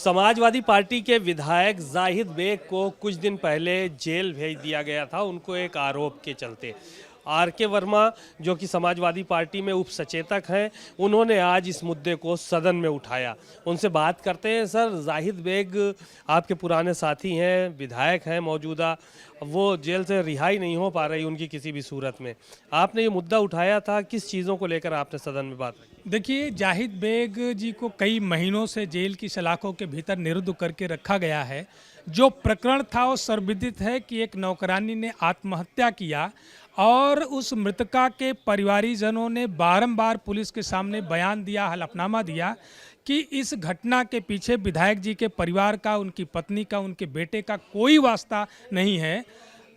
Samajwadi party के विधायक Zahid bag को कुछ दिन पहले जेल भेज दिया गया था, उनको एक आरोप के चलते। आर.के. वर्मा जो कि समाजवादी पार्टी में उप सचेतक हैं, उन्होंने आज इस मुद्दे को सदन में उठाया। उनसे बात करते हैं। सर, जाहिद बेग आपके पुराने साथी हैं, विधायक हैं मौजूदा, वो जेल से रिहाई नहीं हो पा रही उनकी किसी भी सूरत में। आपने ये मुद्दा उठाया था, किस चीज़ों को लेकर आपने सदन में बात रखी? देखिए, जाहिद बेग जी को कई महीनों से जेल की सलाखों के भीतर निरुद्ध करके रखा गया है। जो प्रकरण था वो सर्वविदित है कि एक नौकरानी ने आत्महत्या किया और उस मृतका के परिवारीजनों ने बारंबार पुलिस के सामने बयान दिया, हलफनामा दिया कि इस घटना के पीछे विधायक जी के परिवार का, उनकी पत्नी का, उनके बेटे का कोई वास्ता नहीं है।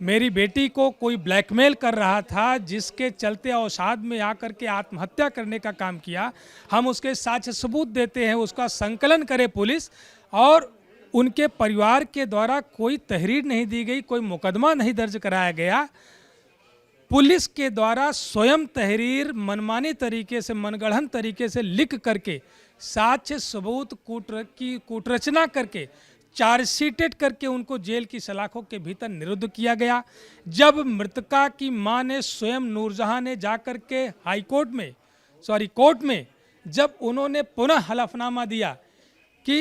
मेरी बेटी को कोई ब्लैकमेल कर रहा था, जिसके चलते अवसाद में आकर के आत्महत्या करने का काम किया। हम उसके साक्ष्य सबूत देते हैं, उसका संकलन करे पुलिस। और उनके परिवार के द्वारा कोई तहरीर नहीं दी गई, कोई मुकदमा नहीं दर्ज कराया गया। पुलिस के द्वारा स्वयं तहरीर मनमानी तरीके से, मनगढ़ंत तरीके से लिख करके, साक्ष्य सबूत कूटरचना करके, चार्जशीटेड करके उनको जेल की सलाखों के भीतर निरुद्ध किया गया। जब मृतका की मां ने स्वयं, नूरजहां ने जाकर के कोर्ट में जब उन्होंने पुनः हलफनामा दिया कि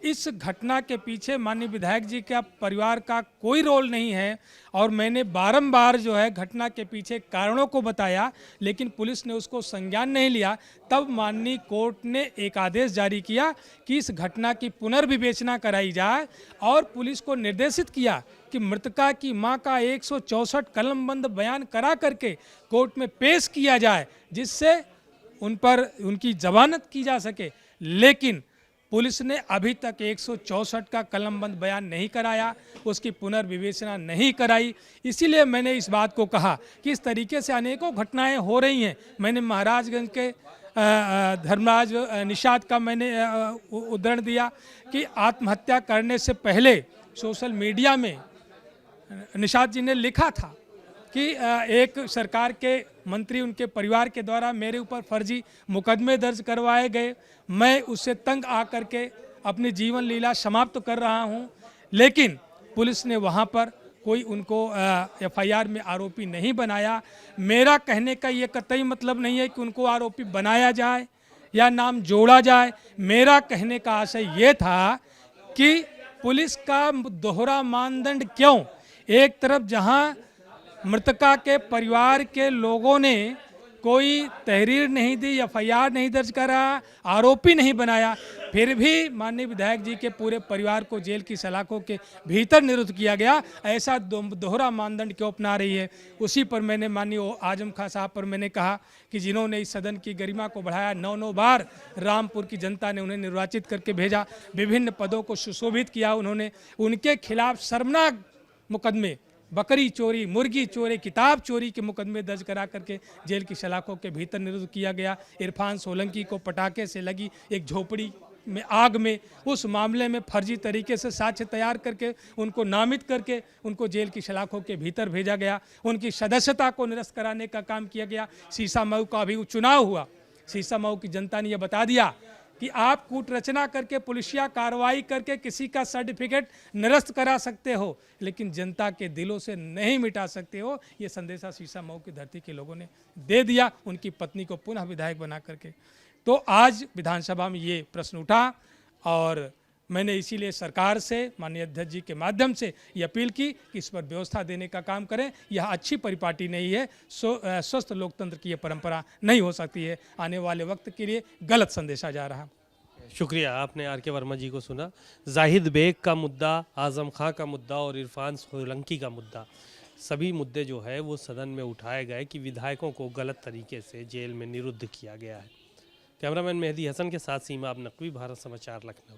इस घटना के पीछे माननीय विधायक जी का परिवार का कोई रोल नहीं है, और मैंने बारंबार जो है घटना के पीछे कारणों को बताया, लेकिन पुलिस ने उसको संज्ञान नहीं लिया, तब माननीय कोर्ट ने एक आदेश जारी किया कि इस घटना की पुनर्विवेचना कराई जाए और पुलिस को निर्देशित किया कि मृतका की मां का 164 कलमबंद बयान करा करके कोर्ट में पेश किया जाए, जिससे उन पर उनकी जमानत की जा सके। लेकिन पुलिस ने अभी तक 164 का कलमबंद बयान नहीं कराया, उसकी पुनर्विवेचना नहीं कराई। इसीलिए मैंने इस बात को कहा कि इस तरीके से अनेकों घटनाएं हो रही हैं। मैंने महाराजगंज के धर्मराज निषाद का मैंने उदाहरण दिया कि आत्महत्या करने से पहले सोशल मीडिया में निषाद जी ने लिखा था कि एक सरकार के मंत्री, उनके परिवार के द्वारा मेरे ऊपर फर्जी मुकदमे दर्ज करवाए गए, मैं उससे तंग आकर के अपनी जीवन लीला समाप्त कर रहा हूं। लेकिन पुलिस ने वहां पर कोई उनको एफआईआर में आरोपी नहीं बनाया। मेरा कहने का ये कतई मतलब नहीं है कि उनको आरोपी बनाया जाए या नाम जोड़ा जाए। मेरा कहने का आशय ये था कि पुलिस का दोहरा मानदंड क्यों? एक तरफ जहां मृतका के परिवार के लोगों ने कोई तहरीर नहीं दी, एफआईआर नहीं दर्ज करा, आरोपी नहीं बनाया, फिर भी माननीय विधायक जी के पूरे परिवार को जेल की सलाखों के भीतर निरुद्ध किया गया। ऐसा दोहरा मानदंड क्यों अपना रही है? उसी पर मैंने माननीय आजम खां साहब पर मैंने कहा कि जिन्होंने इस सदन की गरिमा को बढ़ाया, 9 बार रामपुर की जनता ने उन्हें निर्वाचित करके भेजा, विभिन्न पदों को सुशोभित किया उन्होंने, उनके खिलाफ शर्मनाक मुकदमे, बकरी चोरी, मुर्गी चोरी, किताब चोरी के मुकदमे दर्ज करा करके जेल की सलाखों के भीतर निरुद्ध किया गया। इरफान सोलंकी को पटाखे से लगी एक झोपड़ी में आग में, उस मामले में फर्जी तरीके से साक्ष्य तैयार करके उनको नामित करके उनको जेल की सलाखों के भीतर भेजा गया। उनकी सदस्यता को निरस्त कराने का काम किया गया। शीशामऊ का अभी चुनाव हुआ, शीशामऊ की जनता ने यह बता दिया कि आप कूटरचना करके, पुलिसिया कार्रवाई करके किसी का सर्टिफिकेट निरस्त करा सकते हो, लेकिन जनता के दिलों से नहीं मिटा सकते हो। ये संदेशा शीशामऊ की धरती के लोगों ने दे दिया, उनकी पत्नी को पुनः विधायक बना करके। तो आज विधानसभा में ये प्रश्न उठा और मैंने इसीलिए सरकार से, माननीय अध्यक्ष जी के माध्यम से ये अपील की कि इस पर व्यवस्था देने का काम करें। यह अच्छी परिपाटी नहीं है, स्वस्थ लोकतंत्र की यह परंपरा नहीं हो सकती है। आने वाले वक्त के लिए गलत संदेशा जा रहा। शुक्रिया, आपने आर.के. वर्मा जी को सुना। जाहिद बेग का मुद्दा, आजम खां का मुद्दा और इरफान सोलंकी का मुद्दा, सभी मुद्दे जो है वो सदन में उठाए गए कि विधायकों को गलत तरीके से जेल में निरुद्ध किया गया है। कैमरामैन मेहदी हसन के साथ सीमा अब नकवी, भारत समाचार, लखनऊ।